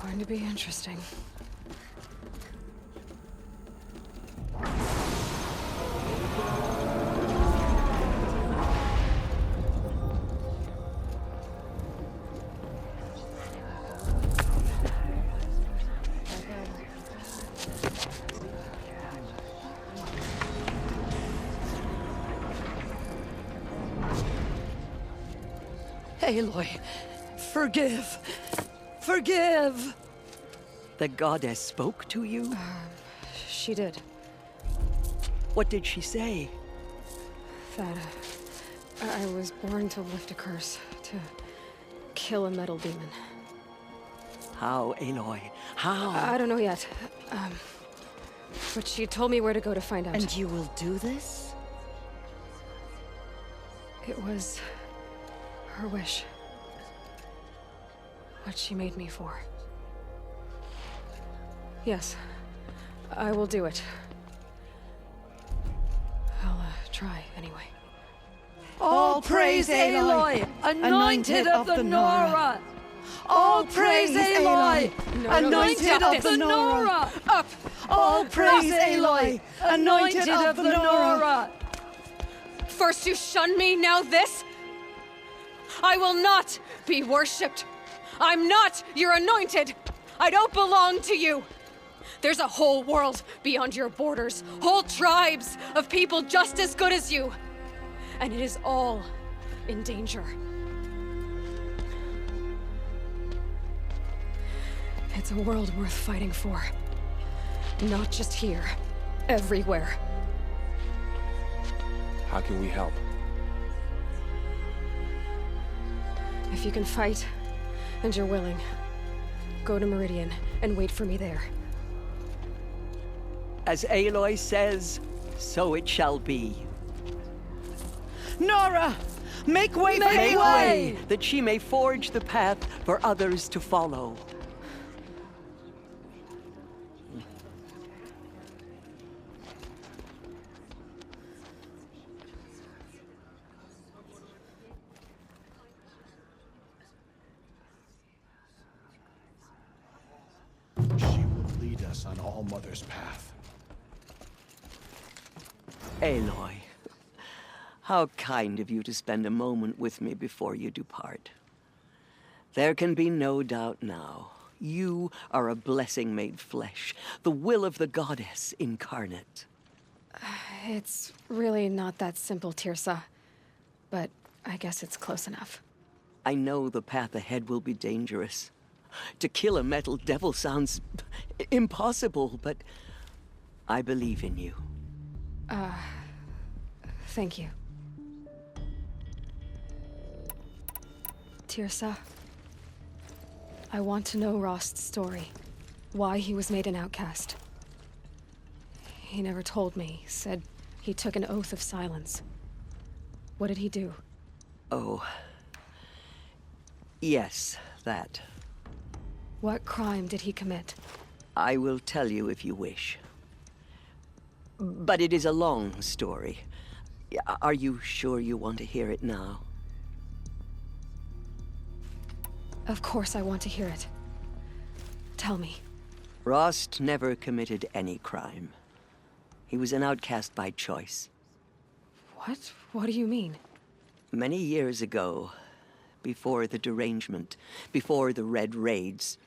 Going to be interesting. Aloy, forgive. Forgive! The goddess spoke to you? She did. What did she say? That I was born to lift a curse, to kill a metal demon. How, Aloy? How? I don't know yet. But she told me where to go to find out. And you will do this? It was her wish. What she made me for. Yes, I will do it. I'll try anyway. All praise Aloy, anointed of the Nora! All praise Aloy, anointed of the Nora! Up! All praise Aloy, anointed of the Nora! First you shun me, now this? I will not be worshipped. I'm not your anointed. I don't belong to you. There's a whole world beyond your borders, whole tribes of people just as good as you. And it is all in danger. It's a world worth fighting for. Not just here, everywhere. How can we help? If you can fight, and you're willing, go to Meridian and wait for me there. As Aloy says, so it shall be. Nora! Make way for Aloy! Make way, that she may forge the path for others to follow. On All Mother's path. Aloy, how kind of you to spend a moment with me before you depart. There can be no doubt now. You are a blessing made flesh, the will of the goddess incarnate. It's really not that simple, Tirsa. But I guess it's close enough. I know the path ahead will be dangerous. To kill a metal devil sounds impossible, but I believe in you. Thank you. Tirsa, I want to know Rost's story. Why he was made an outcast. He never told me, said he took an oath of silence. What did he do? Oh. Yes, that. What crime did he commit? I will tell you if you wish. But it is a long story. Are you sure you want to hear it now? Of course I want to hear it. Tell me. Rost never committed any crime. He was an outcast by choice. What? What do you mean? Many years ago, before the derangement, before the Red Raids,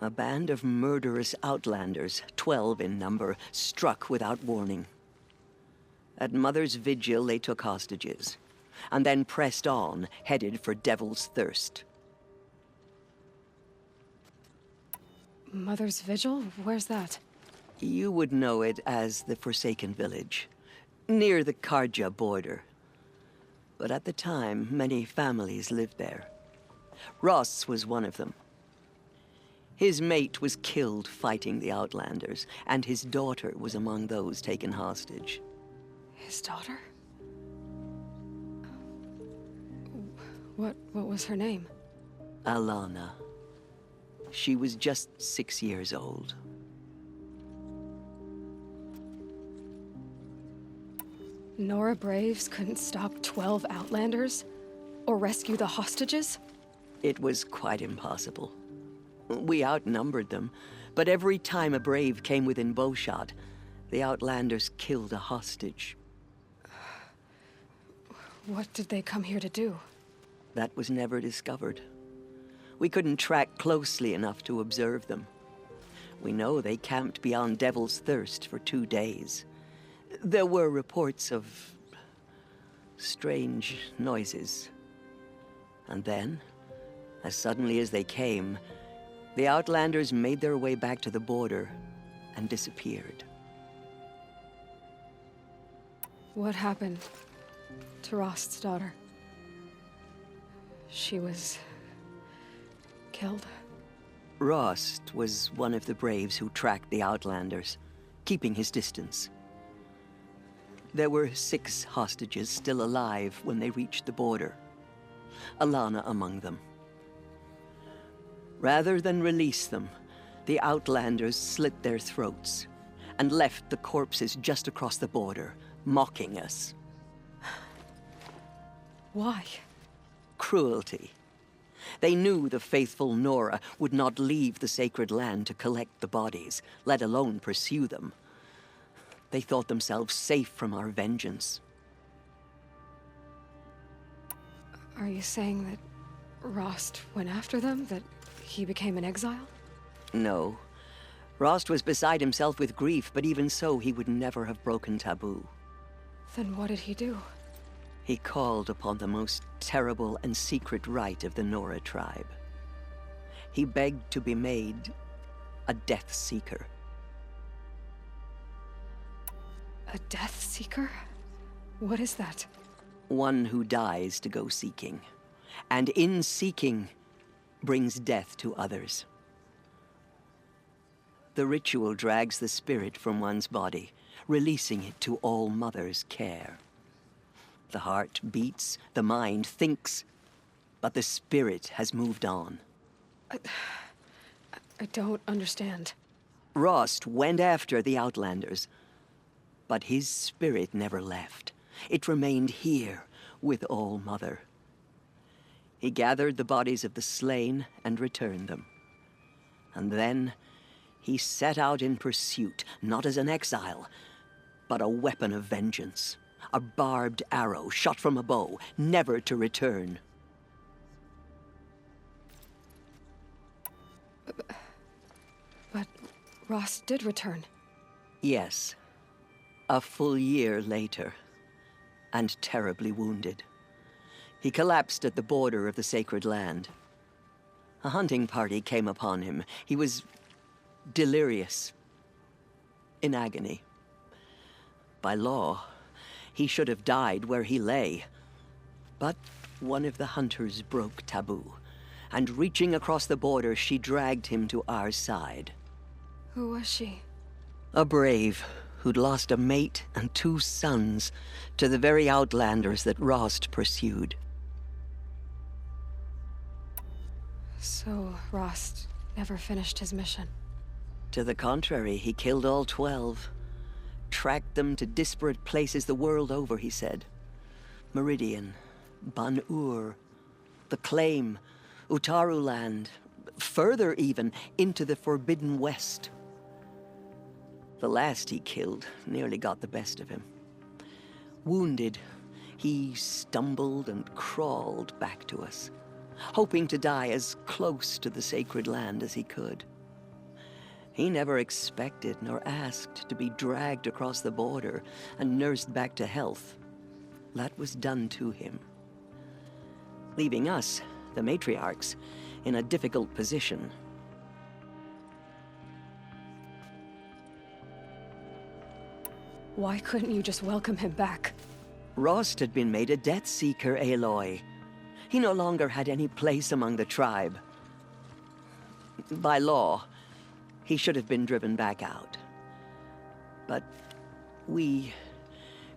a band of murderous outlanders, 12 in number, struck without warning. At Mother's Vigil, they took hostages, and then pressed on, headed for Devil's Thirst. Mother's Vigil? Where's that? You would know it as the Forsaken Village, near the Karja border. But at the time, many families lived there. Ross was one of them. His mate was killed fighting the Outlanders, and his daughter was among those taken hostage. His daughter? What was her name? Alana. She was just 6 years old. Nora Braves couldn't stop 12 Outlanders? Or rescue the hostages? It was quite impossible. We outnumbered them, but every time a brave came within bowshot, the Outlanders killed a hostage. What did they come here to do? That was never discovered. We couldn't track closely enough to observe them. We know they camped beyond Devil's Thirst for 2 days. There were reports of strange noises. And then, as suddenly as they came, the Outlanders made their way back to the border and disappeared. What happened to Rost's daughter? She was killed. Rost was one of the braves who tracked the Outlanders, keeping his distance. There were 6 hostages still alive when they reached the border, Alana among them. Rather than release them, the Outlanders slit their throats and left the corpses just across the border, mocking us. Why? Cruelty. They knew the faithful Nora would not leave the sacred land to collect the bodies, let alone pursue them. They thought themselves safe from our vengeance. Are you saying that Rost went after them? That he became an exile? No. Rost was beside himself with grief, but even so, he would never have broken taboo. Then what did he do? He called upon the most terrible and secret rite of the Nora tribe. He begged to be made a Death Seeker. A Death Seeker? What is that? One who dies to go seeking, and in seeking, brings death to others. The ritual drags the spirit from one's body, releasing it to All Mother's care. The heart beats, the mind thinks, but the spirit has moved on. I don't understand. Rost went after the Outlanders, but his spirit never left. It remained here with All Mother. He gathered the bodies of the slain and returned them. And then he set out in pursuit, not as an exile, but a weapon of vengeance. A barbed arrow shot from a bow, never to return. But Rost did return. Yes. A full year later, and terribly wounded. He collapsed at the border of the sacred land. A hunting party came upon him. He was delirious, in agony. By law, he should have died where he lay. But one of the hunters broke taboo, and reaching across the border, she dragged him to our side. Who was she? A brave who'd lost a mate and 2 sons to the very Outlanders that Rost pursued. So Rost never finished his mission. To the contrary, he killed all 12. Tracked them to disparate places the world over, he said. Meridian, Ban-Ur, the Claim, Utaru Land, further even, into the Forbidden West. The last he killed nearly got the best of him. Wounded, he stumbled and crawled back to us, hoping to die as close to the sacred land as he could. He never expected nor asked to be dragged across the border and nursed back to health. That was done to him, leaving us, the matriarchs, in a difficult position. Why couldn't you just welcome him back? Rost had been made a Death Seeker, Aloy. He no longer had any place among the tribe. By law, he should have been driven back out. But we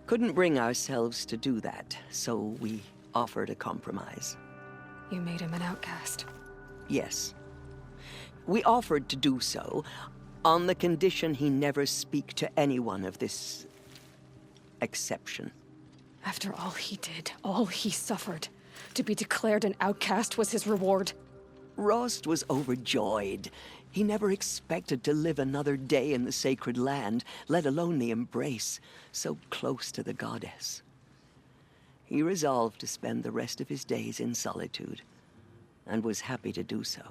couldn't bring ourselves to do that, so we offered a compromise. You made him an outcast. Yes. We offered to do so on the condition he never speak to anyone of this exception. After all he did, all he suffered, to be declared an outcast was his reward. Rost was overjoyed. He never expected to live another day in the sacred land, let alone the embrace, so close to the goddess. He resolved to spend the rest of his days in solitude, and was happy to do so.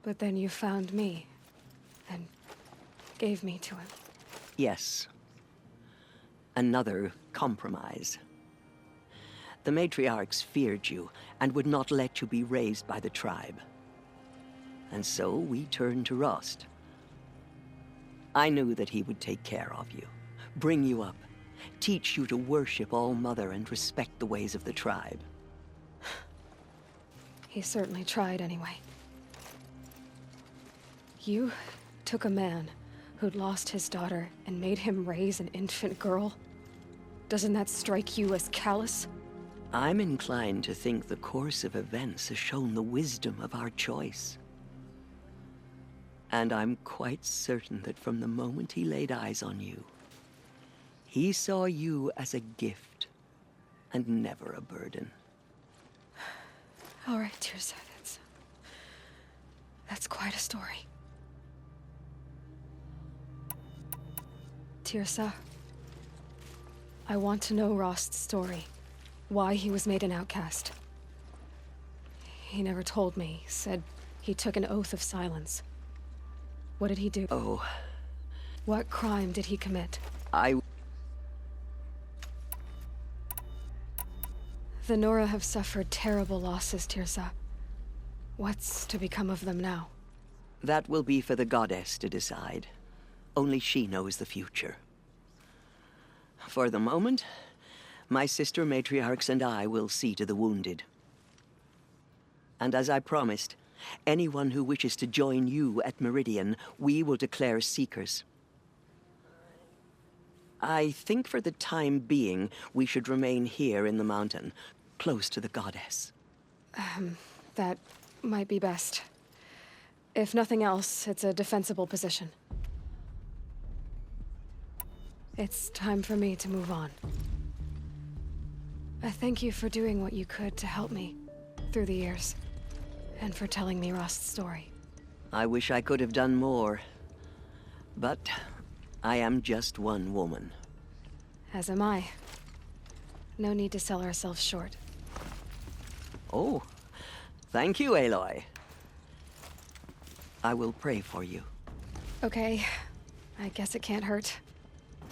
But then you found me, and gave me to him. Yes. Another compromise. The matriarchs feared you, and would not let you be raised by the tribe. And so we turned to Rost. I knew that he would take care of you, bring you up, teach you to worship All-Mother and respect the ways of the tribe. He certainly tried anyway. You took a man who'd lost his daughter and made him raise an infant girl? Doesn't that strike you as callous? I'm inclined to think the course of events has shown the wisdom of our choice. And I'm quite certain that from the moment he laid eyes on you, he saw you as a gift, and never a burden. All right, Tirsa, that's quite a story. Tirsa, I want to know Rost's story. Why he was made an outcast. He never told me. Said he took an oath of silence. What did he do? Oh. What crime did he commit? The Nora have suffered terrible losses, Tirsa. What's to become of them now? That will be for the goddess to decide. Only she knows the future. For the moment, my sister matriarchs and I will see to the wounded. And as I promised, anyone who wishes to join you at Meridian, we will declare seekers. I think for the time being, we should remain here in the mountain, close to the goddess. That might be best. If nothing else, it's a defensible position. It's time for me to move on. I thank you for doing what you could to help me through the years, and for telling me Rost's story. I wish I could have done more, but I am just one woman. As am I. No need to sell ourselves short. Oh, thank you, Aloy. I will pray for you. Okay, I guess it can't hurt.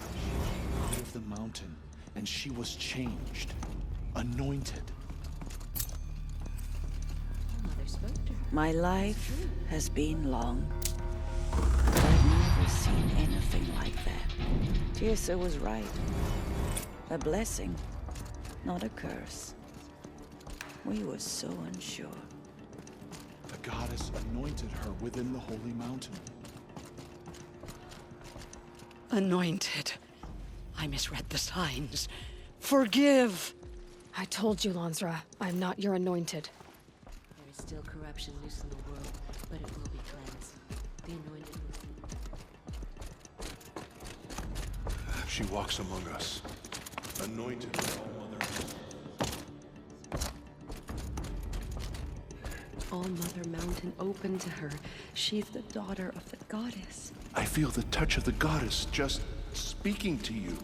Out of the mountain, and she was changed, anointed. My life has been long, but I've never seen anything like that. Tirsa was right. A blessing, not a curse. We were so unsure. The goddess anointed her within the holy mountain. Anointed. I misread the signs. Forgive! I told you, Lansra, I'm not your anointed. There is still corruption loose in the world, but it will be cleansed. The anointed will. She walks among us, anointed by All-Mother. All-Mother Mountain open to her. She's the daughter of the goddess. I feel the touch of the goddess just speaking to you.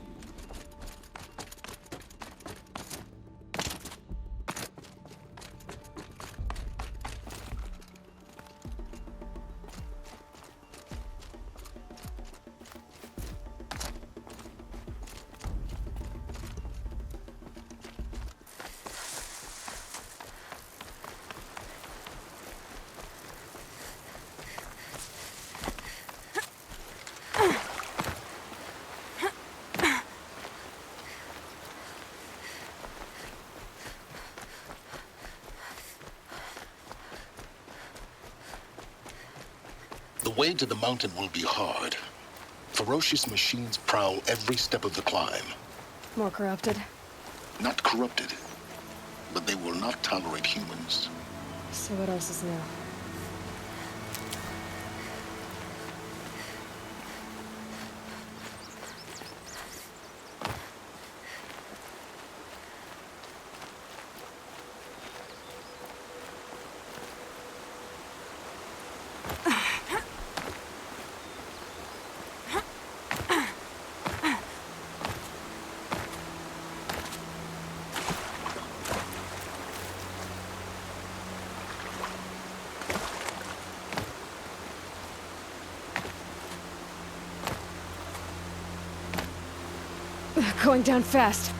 The way to the mountain will be hard. Ferocious machines prowl every step of the climb. More corrupted? Not corrupted, but they will not tolerate humans. So what else is new? Going down fast.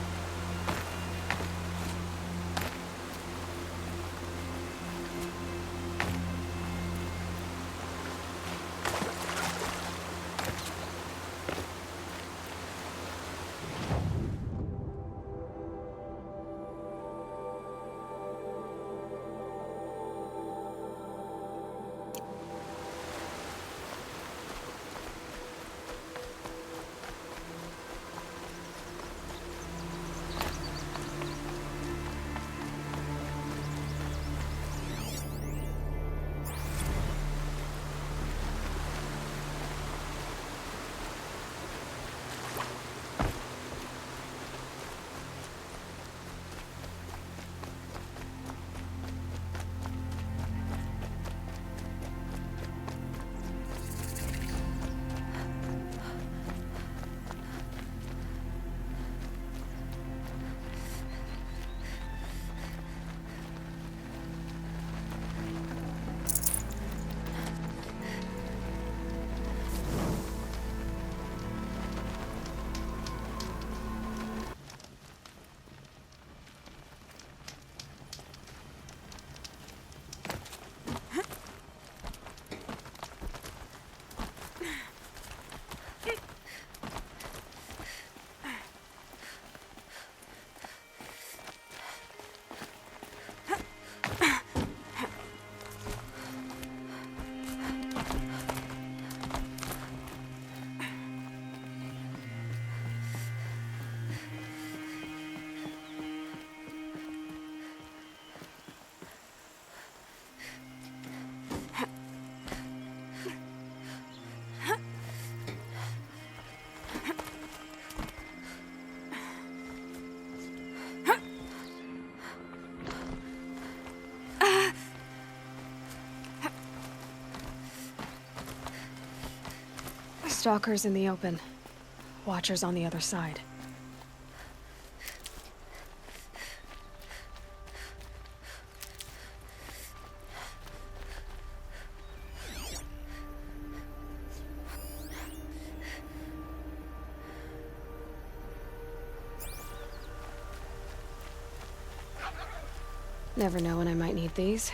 Stalkers in the open. Watchers on the other side. Never know when I might need these.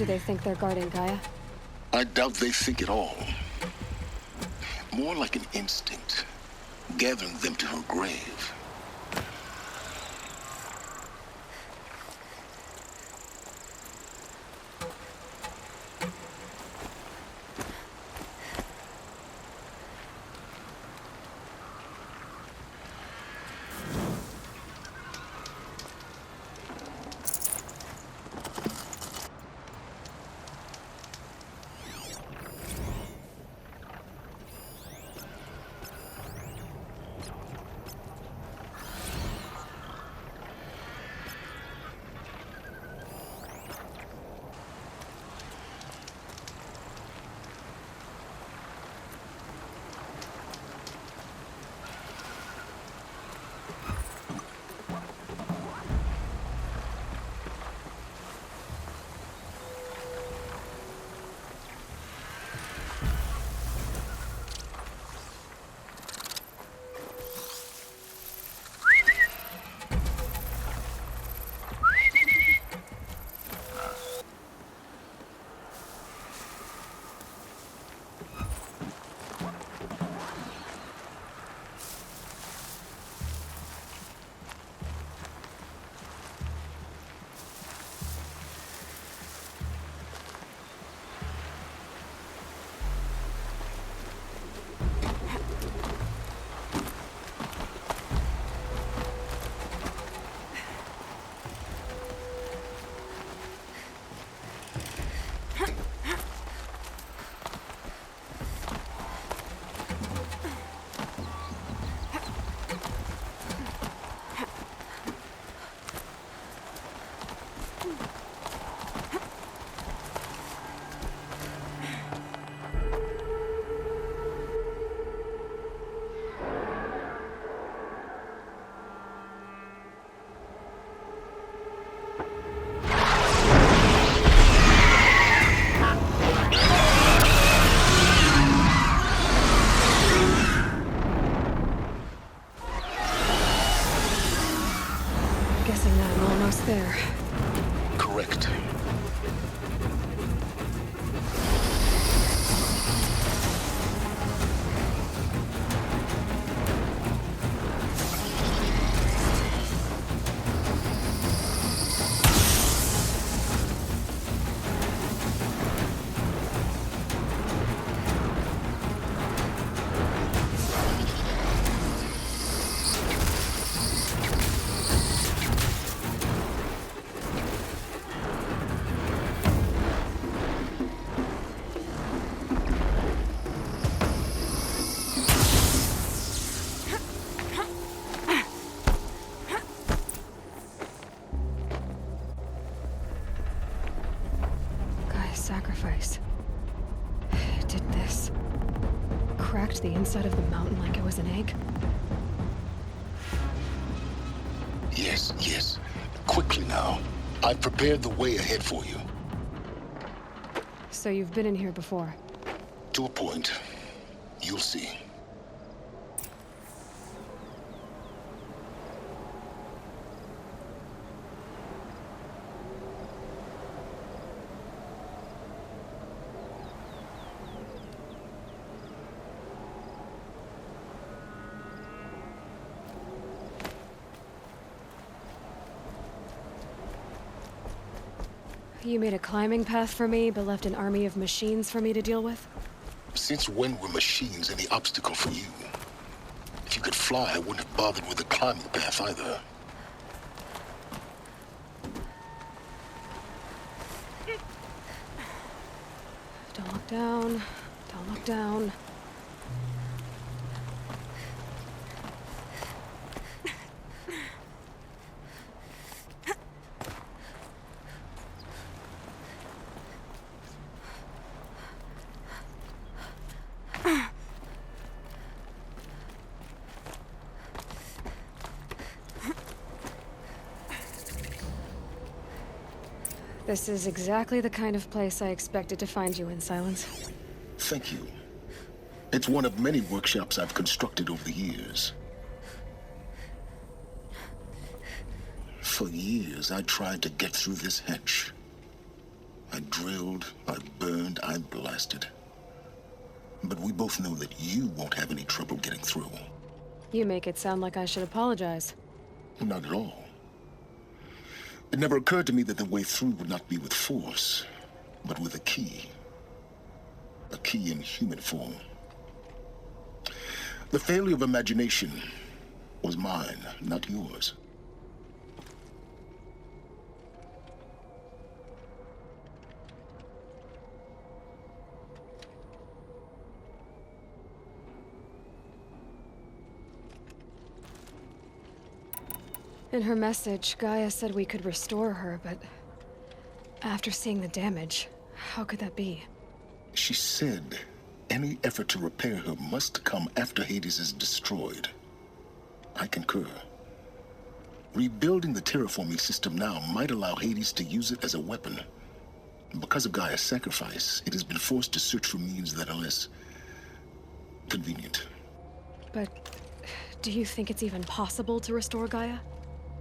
do they think they're guarding Gaia? I doubt they think at all. More like an instinct, gathering them to her grave. Guessing that I'm almost there. Correct. Sacrifice. It did this. Cracked the inside of the mountain like it was an egg. Yes, yes. Quickly now. I've prepared the way ahead for you. So you've been in here before? To a point. You'll see. You made a climbing path for me, but left an army of machines for me to deal with? Since when were machines any obstacle for you? If you could fly, I wouldn't have bothered with the climbing path either. Don't look down. Don't look down. This is exactly the kind of place I expected to find you in, Silence. Thank you. It's one of many workshops I've constructed over the years. For years, I tried to get through this hatch. I drilled, I burned, I blasted. But we both know that you won't have any trouble getting through. You make it sound like I should apologize. Not at all. It never occurred to me that the way through would not be with force, but with a key. A key in human form. The failure of imagination was mine, not yours. In her message, Gaia said we could restore her, but after seeing the damage, how could that be? She said any effort to repair her must come after Hades is destroyed. I concur. Rebuilding the terraforming system now might allow Hades to use it as a weapon. Because of Gaia's sacrifice, it has been forced to search for means that are less convenient. But do you think it's even possible to restore Gaia?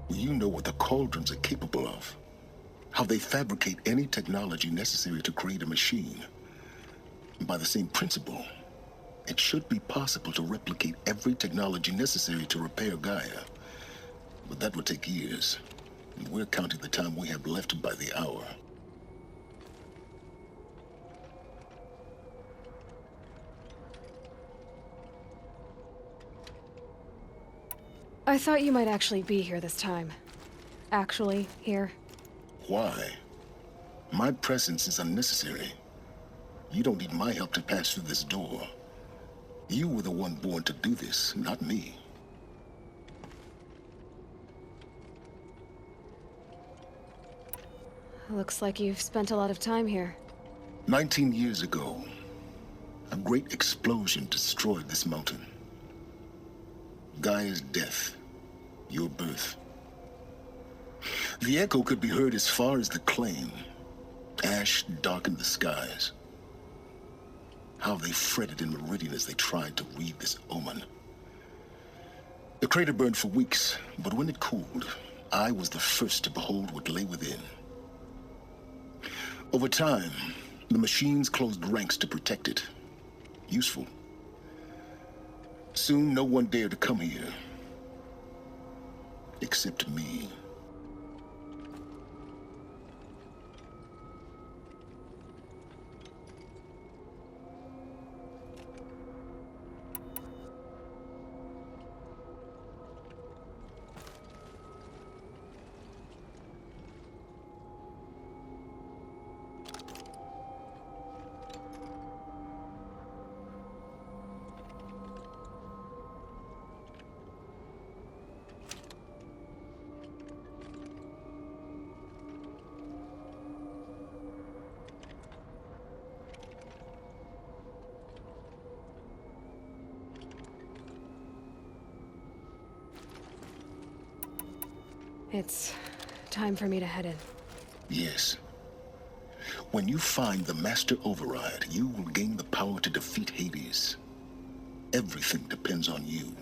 You know what the cauldrons are capable of. How they fabricate any technology necessary to create a machine. By the same principle, it should be possible to replicate every technology necessary to repair Gaia. But that would take years. And we're counting the time we have left by the hour. I thought you might actually be here this time. Actually, here. Why? My presence is unnecessary. You don't need my help to pass through this door. You were the one born to do this, not me. Looks like you've spent a lot of time here. 19 years ago, a great explosion destroyed this mountain. Gaia's death, your birth. The echo could be heard as far as the claim. Ash darkened the skies. How they fretted in Meridian as they tried to read this omen. The crater burned for weeks, but when it cooled, I was the first to behold what lay within. Over time, the machines closed ranks to protect it. Useful. Soon, no one dared to come here. Except me. It's time for me to head in. Yes. When you find the Master Override, you will gain the power to defeat Hades. Everything depends on you.